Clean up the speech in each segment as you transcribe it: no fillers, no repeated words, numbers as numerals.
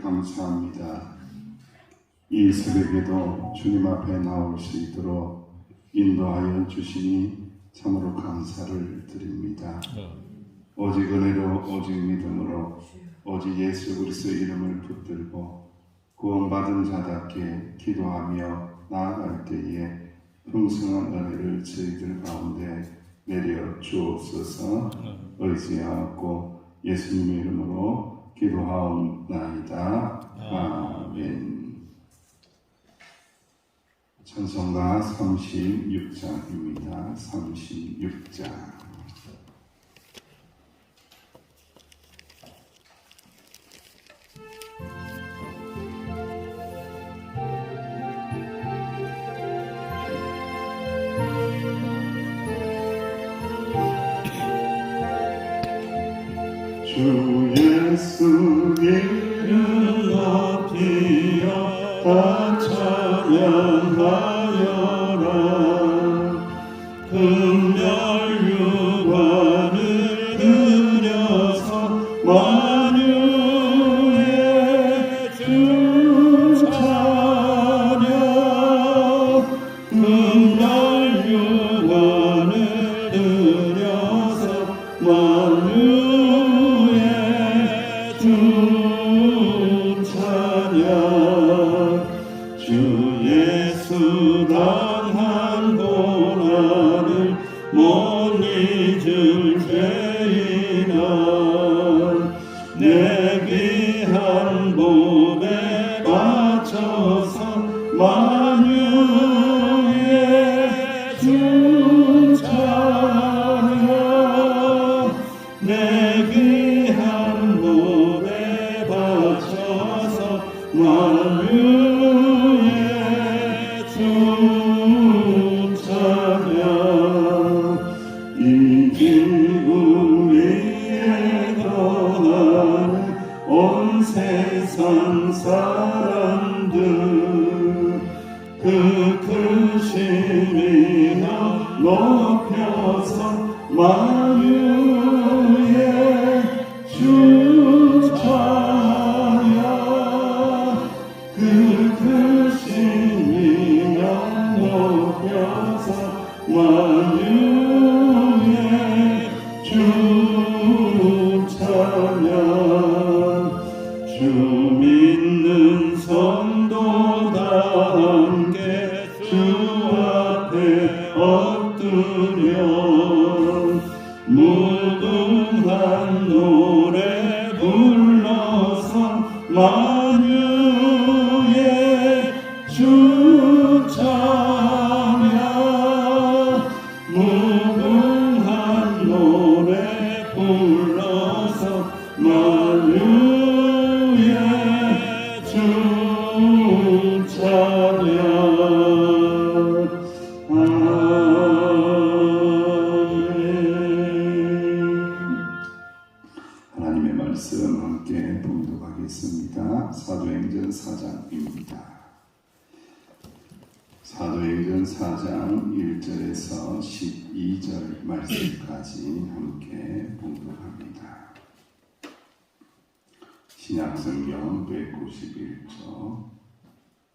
감사합니다. 이 새벽에도 주님 앞에 나올 수 있도록 인도하여 주시니 참으로 감사를 드립니다. 오직 은혜로 오직 믿음으로 오직 예수 그리스도의 이름을 붙들고 구원받은 자답게 기도하며 나아갈 때에 풍성한 은혜를 저희들 가운데 내려 주옵소서. 의지하고 예수님의 이름으로 기도하옵나이다. 아멘. 찬송가 36장입니다. 36장. 주 예수 이름 높이여 다 찬양하여라. 금멸유관을 들여서 만유의 주 찬양. 금멸유관을 들여서 만유의 주 찬양. 주 예수 당한 고난을 못 잊을 죄인아 내 귀한 몸에 바쳐서 만유의 주 찬양. 내 귀한 몸에 바쳐서 만유의 주 찬양. 이 지구 위에 거하는 온 세상 사람들 그 크신 이름 높여서 만유의 주 찬양. 그 크신 이름 높여서 만유의 주 찬양. 주 믿는 성도다 함께 주 앞에 엎드려 무궁한 노래 불러서 만유의 주 찬양. 무궁한 노래 불러서 만유의 주 찬양. 하나님의 말씀 함께 봉독하겠습니다. 사도행전 4장입니다. 사도행전 4장 1절에서 12절 말씀까지 함께 봉독합니다. 신약성경 191쪽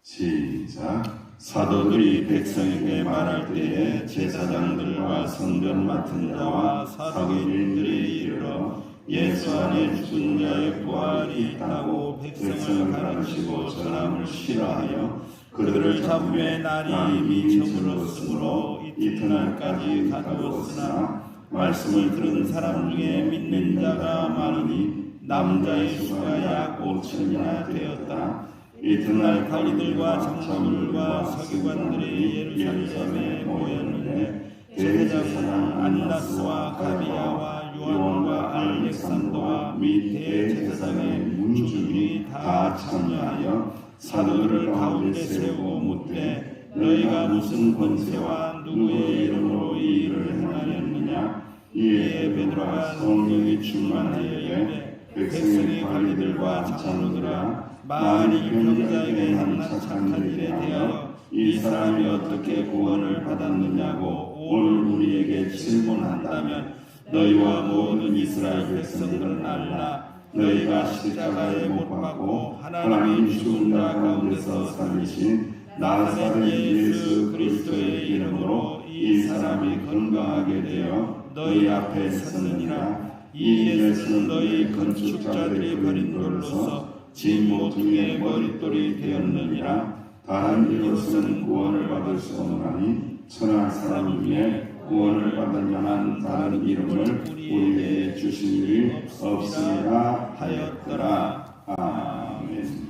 시작. 사도들이 백성에게 말할 때에 제사장들과 성전 맡은 자와 사도인들이 이르러 예수 안에 죽은 자의 부활이 있다고 백성을 가르치고 전함을 싫어하여 그들을 잡음의 날이 이미 저물었으므로 이튿날까지 가두었으나 말씀을 들은 사람 중에 믿는 자가 많으니 남자의 수가 약 5천이나 되었다. 이튿날 관리들과 장로들과 서기관들이 예루살렘에 모였는데 대제사장 안나스와 가비야와 요한과 알렉산더와 및 대제사장의 문중이 다 참여하여 사도들을 가운데 세우고 묻되 너희가 무슨 권세와 누구의 이름으로 이 일을 행하였느냐. 이에 베드로가 성령이 충만하여 이르되 백성의 관리들과 장로들아 만일 병자에게 한 착한 일에 대하여 이 사람이 어떻게 구원을 받았느냐고 오늘 우리에게 질문한다면 너희와 모든 이스라엘 백성들은 알라. 너희가 십자가에 못 박고 하나님이 죽은 자 가운데서 살리신 나사렛 예수 그리스도의 이름으로 이 사람이 건강하게 되어 너희 앞에 섰느니라. 이 예수는 너희 건축자들이 버린 돌로서 진 모퉁이의 머릿돌이 되었느니라. 다른 이로서는 구원을 받을 수 없나니 천한 사람 중에 구원을 받을 만한 다른 이름을 우리에게 주신 일이 없으리라 하였더라. 아멘.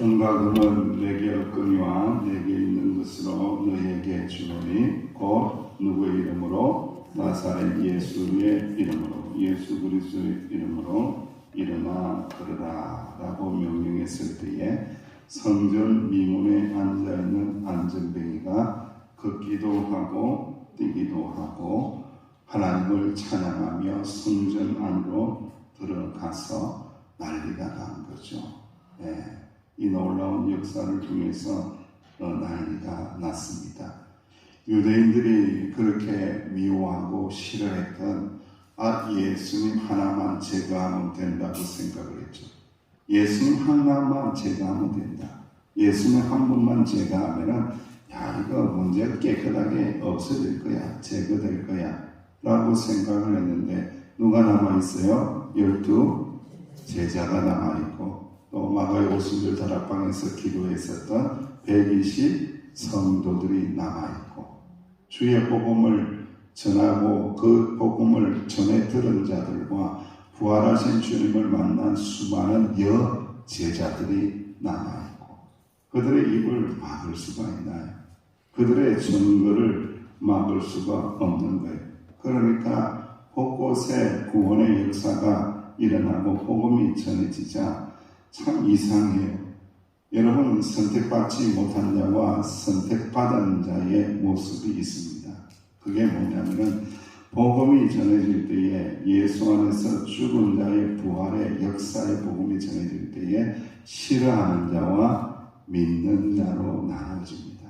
은과 금은 내게 없거니와 내게 있는 것으로 너희에게 주노니 곧 누구의 이름으로? 나사렛 예수의 이름으로, 예수 그리스도의 이름으로 일어나 걸으라 라고 명령했을 때에 성전 미문에 앉아있는 안전뱅이가 걷기도 하고 뛰기도 하고 하나님을 찬양하며 성전 안으로 들어가서 난리가 난 거죠. 이 놀라운 역사를 통해서 난리가 났습니다. 유대인들이 그렇게 미워하고 싫어했던 예수님 하나만 제거하면 된다고 생각을 했죠. 예수님 하나만 제거하면 된다. 예수님 한 분만 제거하면은 이거 문제가 깨끗하게 없어질 거야, 제거될 거야 라고 생각을 했는데 누가 남아있어요? 12 제자가 남아있고 또 마가의 오순절 다락방에서 기도했었던 120 성도들이 남아있고 주의 복음을 전하고 그 복음을 전해 들은 자들과 부활하신 주님을 만난 수많은 제자들이 남아있고 그들의 입을 막을 수가 있나요? 그들의 증거를 막을 수가 없는 거예요. 그러니까 곳곳에 구원의 역사가 일어나고 복음이 전해지자 참 이상해요. 여러분, 선택받지 못한 자와 선택받은 자의 모습이 있습니다. 그게 뭐냐면은 복음이 전해질 때에 예수 안에서 죽은 자의 부활의 역사의 복음이 전해질 때에 싫어하는 자와 믿는 자로 나눠집니다.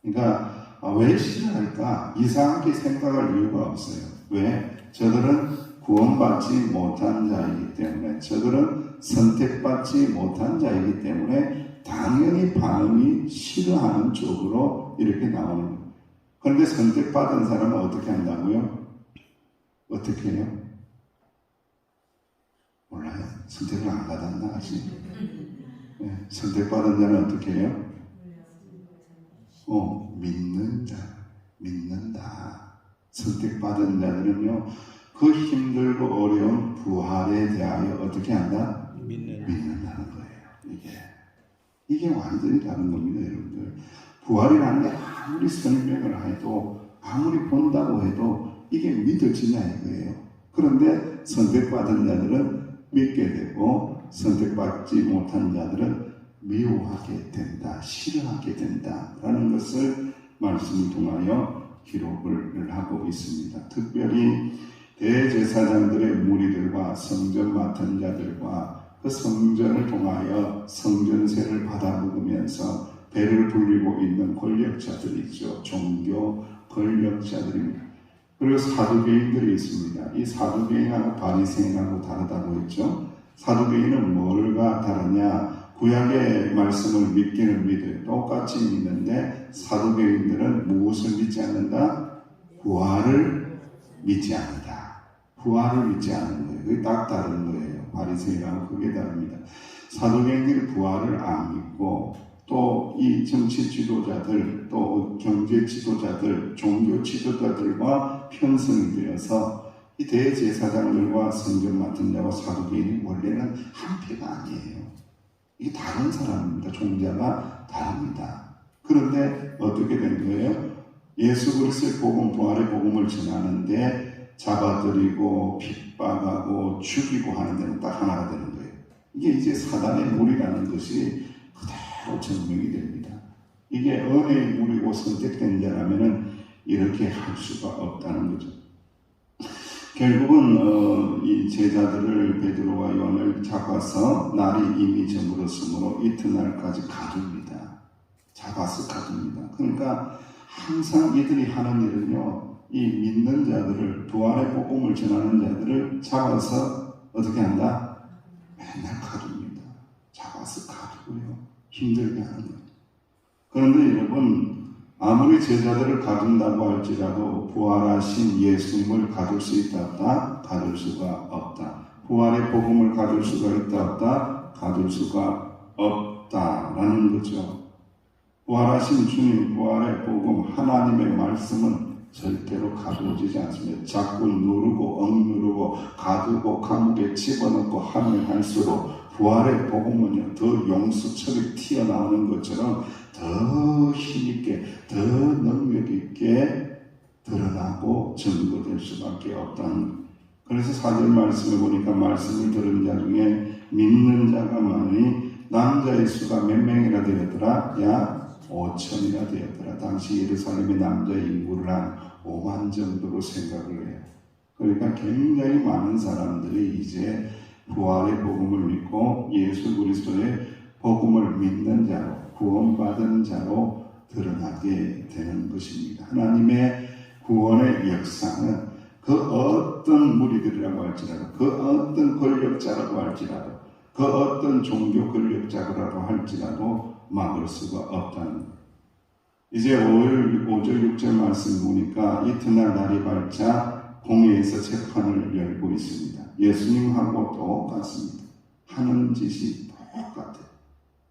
그러니까 왜 싫어할까? 이상하게 생각할 이유가 없어요. 왜? 저들은 구원받지 못한 자이기 때문에, 저들은 선택받지 못한 자이기 때문에 당연히 반응이 싫어하는 쪽으로 이렇게 나오는 거예요. 그런데 선택받은 사람은 어떻게 한다고요? 어떻게 해요? 몰라요. 선택을 안 받았나 아직? 네, 선택받은 자는 어떻게 해요? 믿는다. 선택받은 자들은요, 그 힘들고 어려운 부활에 대하여 어떻게 한다? 믿는다는 거예요. 이게 완전히 다른 겁니다, 여러분들. 부활이라는 게 아무리 설명을 해도, 아무리 본다고 해도 이게 믿어지냐 이거예요. 그런데 선택받은 자들은 믿게 되고 선택받지 못한 자들은 미워하게 된다, 싫어하게 된다라는 것을 말씀을 통하여 기록을 하고 있습니다. 특별히 대제사장들의 무리들과 성전 맡은 자들과 그 성전을 통하여 성전세를 받아먹으면서 배를 불리고 있는 권력자들이 있죠. 종교 권력자들입니다. 그리고 사두개인들이 있습니다. 이 사두개인하고 바리새인하고 다르다고 했죠. 사두개인은 뭘과 다르냐? 구약의 말씀을 믿기는 믿어요. 똑같이 믿는데 사두개인들은 무엇을 믿지 않는다? 부활을 믿지 않는다. 부활을 믿지 않는 거예요. 그게 딱 다른 거예요. 바리새인하고 그게 다릅니다. 사두개인들이 부활을 안 믿고 또 이 정치 지도자들, 또 경제 지도자들, 종교 지도자들과 편성이 되어서 이 대제사장들과 성전 맡은 자와 사두개인이 원래는 한패가 아니에요. 이게 다른 사람입니다. 종자가 다릅니다. 그런데 어떻게 된 거예요? 예수 그리스도의 복음, 부활의 복음을 전하는데 잡아들이고 핍박하고 죽이고 하는 데는 딱 하나가 되는 거예요. 이게 이제 사단의 무리라는 것이 그대로 증명이 됩니다. 이게 은혜의 무리고 선택된 자라면은 이렇게 할 수가 없다는 거죠. 결국은 이 제자들을 베드로와 요한을 잡아서 날이 이미 저물었으므로 이튿날까지 가둡니다. 잡아서 가둡니다. 그러니까 항상 이들이 하는 일은요, 이 믿는 자들을, 부활의 복음을 전하는 자들을 잡아서 어떻게 한다? 맨날 가둡니다. 와서 가두고요. 힘들게 하는 거예요. 그런데 여러분, 아무리 제자들을 가둔다고 할지라도 부활하신 예수님을 가둘 수 있다 없다? 가둘 수가 없다. 부활의 복음을 가둘 수가 있다 없다? 가둘 수가 없다라는 거죠. 부활하신 주님, 부활의 복음, 하나님의 말씀은 절대로 가두어지지 않습니다. 자꾸 누르고 억누르고 가두고 감옥에 집어넣고 하면 할수록 부활의 복음은요, 더 용수철이 튀어나오는 것처럼 더 힘있게, 더 능력있게 드러나고 증거될 수밖에 없다는 거예요. 그래서 4절 말씀을 보니까 말씀을 들은 자 중에 믿는 자가 많으니 남자의 수가 몇 명이나 되었더라? 약 5천이나 되었더라. 당시 예루살렘의 남자 인구를 한 5만 정도로 생각을 해요. 그러니까 굉장히 많은 사람들이 이제 부활의 복음을 믿고 예수 그리스도의 복음을 믿는 자로, 구원받은 자로 드러나게 되는 것입니다. 하나님의 구원의 역사는 그 어떤 무리들이라고 할지라도, 그 어떤 권력자라고 할지라도, 그 어떤 종교 권력자라고 할지라도 막을 수가 없다는 거예요. 이제 5절 6절 말씀 보니까 이튿날 날이 밝자 공회에서 재판을 열고 있습니다. 예수님하고 똑같습니다. 하는 짓이 똑같아요.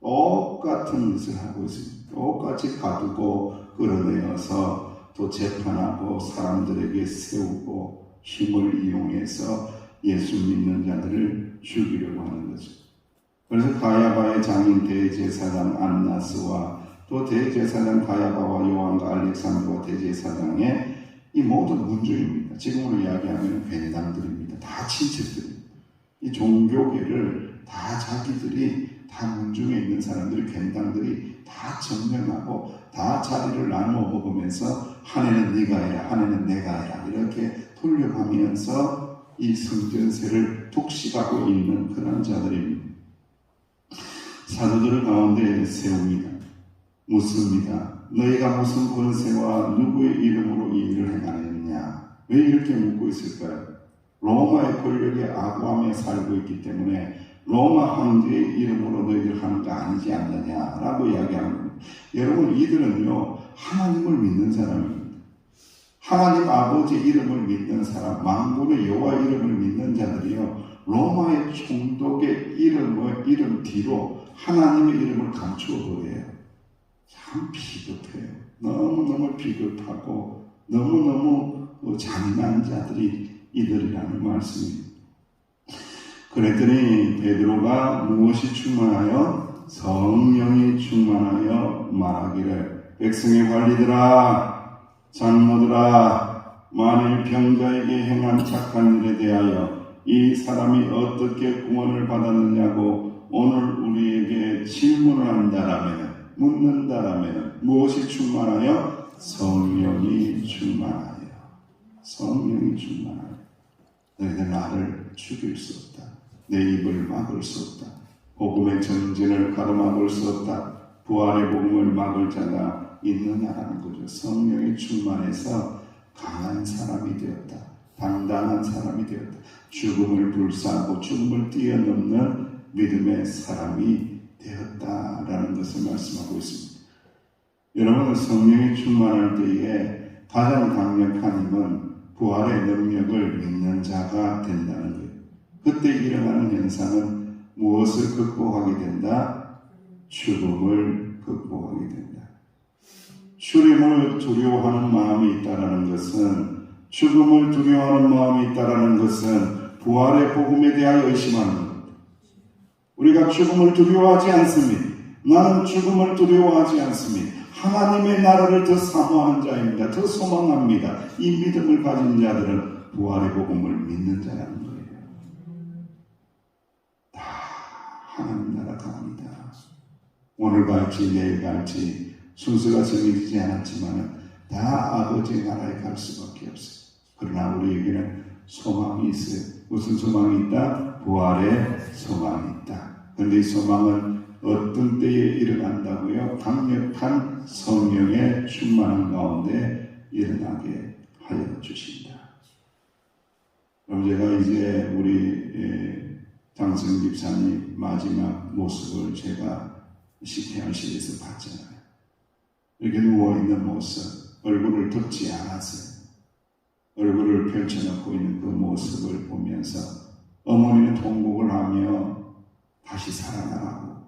똑같은 짓을 하고 있습니다. 똑같이 가두고 끌어내어서 또 재판하고 사람들에게 세우고 힘을 이용해서 예수 믿는 자들을 죽이려고 하는 거죠. 그래서 가야바의 장인 대제사장 안나스와 또 대제사장 가야바와 요한과 알렉산더와 대제사장의 이 모든 문중입니다. 지금으로 이야기하면 괜당들입니다. 다 친척들입니다. 이 종교계를 다 자기들이 다 문중에 있는 사람들이 괜당들이 다 점령하고 다 자리를 나누어 먹으면서 한 해는 네가 해라, 한 해는 내가 해라 이렇게 돌려가면서 이 성전세를 독식하고 있는 그런 자들입니다. 사도들 가운데 세웁니다. 묻습니다. 너희가 무슨 권세와 누구의 이름으로 이 일을 행하느냐? 왜 이렇게 묻고 있을까요? 로마의 권력에 아부하며 살고 있기 때문에 로마 황제의 이름으로 너희들 하는 거 아니지 않느냐라고 이야기하는 겁니다. 여러분, 이들은요 하나님을 믿는 사람입니다. 하나님 아버지 이름을 믿는 사람, 만군의 여호와 이름을 믿는 자들이요 로마의 총독의 이름 뒤로 하나님의 이름을 감추어 버려요. 참 비겁해요. 너무너무 비겁하고 너무너무 잔인한 자들이 이들이라는 말씀입니다. 그랬더니 베드로가 무엇이 충만하여? 성령이 충만하여 말하기를 백성의 관리들아, 장로들아, 만일 병자에게 행한 착한 일에 대하여 이 사람이 어떻게 구원을 받았느냐고 오늘 우리에게 질문을 한다라면, 묻는다라면 무엇이 충만하여? 성령이 충만하여. 성령이 충만하여. 너희들 나를 죽일 수 없다. 내 입을 막을 수 없다. 복음의 전진을 가로막을 수 없다. 부활의 복음을 막을 자가 있느냐라는 거죠. 성령이 충만해서 강한 사람이 되었다. 당당한 사람이 되었다. 죽음을 불사하고 죽음을 뛰어넘는 믿음의 사람이 되었다라는 것을 말씀하고 있습니다. 여러분, 성령이 충만할 때에 가장 강력한 힘은 부활의 능력을 믿는 자가 된다는 거예요. 그때 일어나는 현상은 무엇을 극복하게 된다? 죽음을 극복하게 된다. 죽음을 두려워하는 마음이 있다라는 것은, 죽음을 두려워하는 마음이 있다라는 것은 부활의 복음에 대하여 의심하는 겁니다. 우리가 죽음을 두려워하지 않습니다. 나는 죽음을 두려워하지 않습니다. 하나님의 나라를 더 사모하는 자입니다. 더 소망합니다. 이 믿음을 가진 자들은 부활의 복음을 믿는 자라는 거예요. 다 하나님 나라 갑니다. 오늘 갈지 내일 갈지 순서가 정해지지 않았지만 다 아버지의 나라에 갈 수밖에 없어요. 그러나 우리에게는 소망이 있어요. 무슨 소망이 있다? 부활의 소망이 있다. 그런데 이 소망은 어떤 때에 일어난다고요? 강력한 성령의 충만한 가운데 일어나게 하여 주신다. 그럼 제가 이제 우리 장성 집사님 마지막 모습을 제가 CPR실에서 봤잖아요. 이렇게 누워있는 모습, 얼굴을 덮지 않았어요. 얼굴을 펼쳐놓고 있는 그 모습을 보면서 어머니는 통곡을 하며 다시 살아나라고,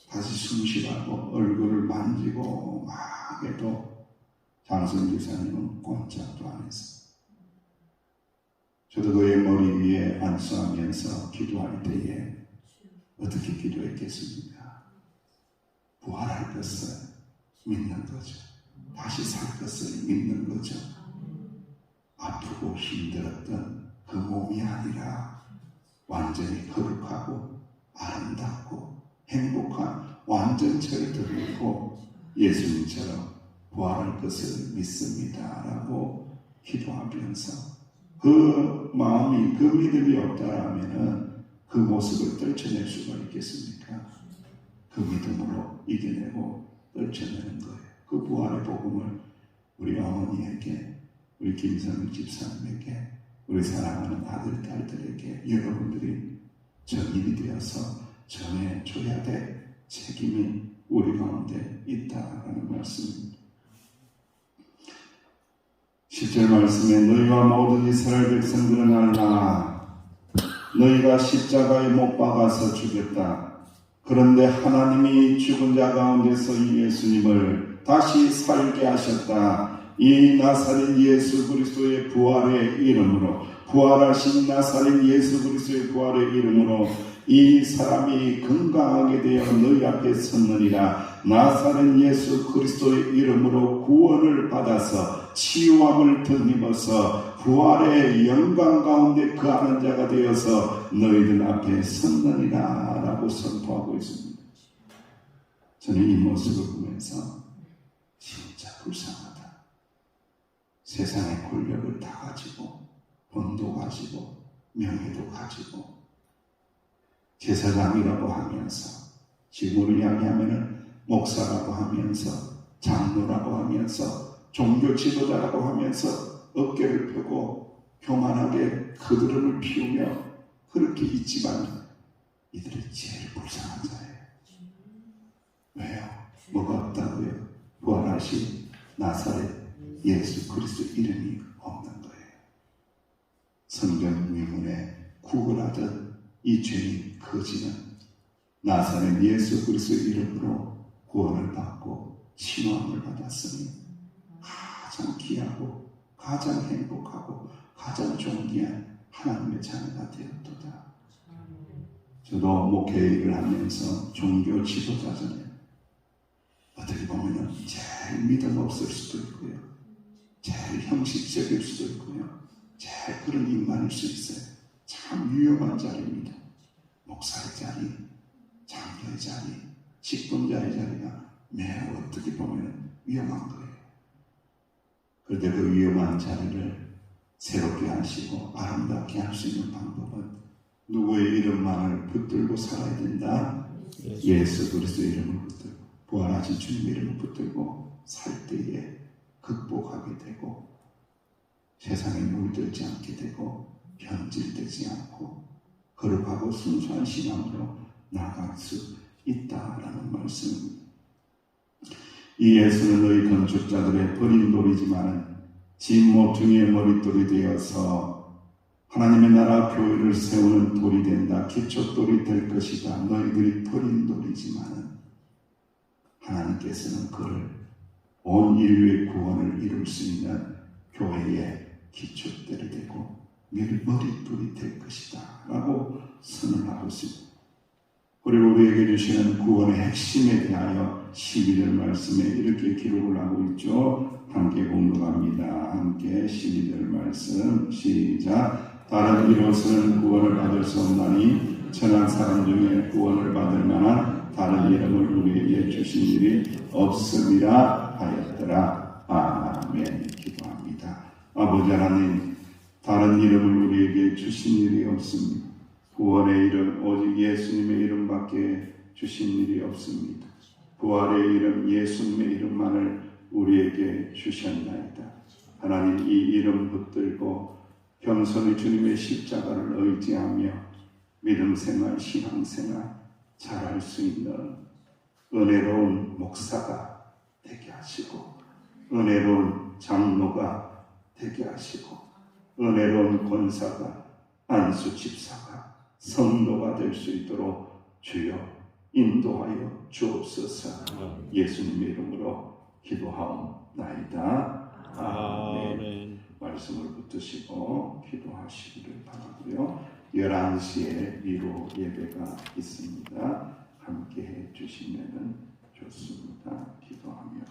다시 숨쉬라고 얼굴을 만지고 막 해도 장성 집사님은 꼼짝도 안 했어요. 저도 그의 머리 위에 안수하면서 기도할 때에 어떻게 기도했겠습니까? 부활할 것을 믿는 거죠. 다시 살 것을 믿는 거죠. 아프고 힘들었던 그 몸이 아니라 완전히 거룩하고 아름답고 행복한 완전체를 드리고 예수님처럼 부활할 것을 믿습니다 라고 기도하면서 그 마음이, 그 믿음이 없다라면 그 모습을 떨쳐낼 수가 있겠습니까? 그 믿음으로 이겨내고 떨쳐내는 거예요. 그 부활의 복음을 우리 어머니에게, 우리 김선욱 집사님에게, 우리 사랑하는 아들, 딸들에게 여러분들이 증인이 되어서 전해줘야 될 책임이 우리 가운데 있다라는 말씀입니다. 10절 말씀에 너희와 모든 이스라엘 백성들은 알라. 너희가 십자가에 못 박아서 죽였다. 그런데 하나님이 죽은 자 가운데서 이 예수님을 다시 살게 하셨다. 이 나사렛 예수 그리스도의 부활의 이름으로, 부활하신 나사렛 예수 그리스도의 부활의 이름으로 이 사람이 건강하게 되어 너희 앞에 섰느니라. 나사렛 예수 그리스도의 이름으로 구원을 받아서 치유함을 덧입어서 부활의 영광 가운데 거하는 자가 되어서 너희들 앞에 섰느니라 라고 선포하고 있습니다. 저는 이 모습을 보면서 진짜 불쌍하다. 세상의 권력을 다 가지고, 돈도 가지고, 명예도 가지고, 제사장이라고 하면서, 지금으로 이야기하면 목사라고 하면서, 장로라고 하면서, 종교 지도자라고 하면서 어깨를 펴고 교만하게 그드름을 피우며 그렇게 있지만 이들이 제일 불쌍한 자예요. 왜요? 뭐가 없다고요? 부활하신 나사렛 예수 그리스도 이름이 없는 거예요. 성경 위문에 구걸하던 이 죄인 거지는 나사렛 예수 그리스도 이름으로 구원을 받고 치유함을 받았으니 가장 귀하고 가장 행복하고 가장 존귀한 하나님의 자녀가 되었도다. 저도 목회 일을 하면서 종교 지도자잖아요. 어떻게 보면 제일 믿음 없을 수도 있고요, 제일 형식적일 수도 있고요, 제일 그런 인간일 수 있어요. 참 위험한 자리입니다. 목사의 자리, 장로의 자리, 직분자의 자리가 매우 어떻게 보면 위험한 거예요. 그런데 그 위험한 자리를 새롭게 하시고 아름답게 할 수 있는 방법은 누구의 이름만을 붙들고 살아야 된다? 예수 그리스도의 이름을 붙들고, 부활하신 주님의 이름을 붙들고 살 때에 극복하게 되고, 세상에 물들지 않게 되고, 변질되지 않고 거룩하고 순수한 신앙으로 나아갈 수 있다라는 말씀입니다. 이 예수는 너희 건축자들의 버린 돌이지만 진 모퉁이의 머릿돌이 되어서 하나님의 나라 교회를 세우는 돌이 된다. 기초돌이 될 것이다. 너희들이 버린 돌이지만 하나님께서는 그를 온 인류의 구원을 이룰 수 있는 교회의 기초돌이 되고 머릿돌이 될 것이다 라고 선언하고 있습니다. 그리고 우리에게 주시는 구원의 핵심에 대하여 12절 말씀에 이렇게 기록을 하고 있죠. 함께 공독합니다. 함께 12절 말씀 시작. 다른 이로서는 구원을 받을 수 없나니 천한 사람 중에 구원을 받을 만한 다른 이름을 우리에게 주신 일이 없음이라 하였더라. 아멘. 기도합니다. 아버지 하나님, 다른 이름을 우리에게 주신 일이 없습니다. 구원의 이름 오직 예수님의 이름밖에 주신 일이 없습니다. 부활의 이름 예수님의 이름만을 우리에게 주셨나이다. 하나님, 이 이름 붙들고 겸손히 주님의 십자가를 의지하며 믿음 생활, 신앙 생활 잘할 수 있는 은혜로운 목사가 되게 하시고, 은혜로운 장로가 되게 하시고, 은혜로운 권사가, 안수 집사가, 성도가 될 수 있도록 주여 인도하여 주옵소서. 예수님의 이름으로 기도하옵나이다. 아멘. 말씀을 붙드시고 기도하시기를 바라고요. 11시에 위로 예배가 있습니다. 함께 해 주시면 좋습니다. 기도하며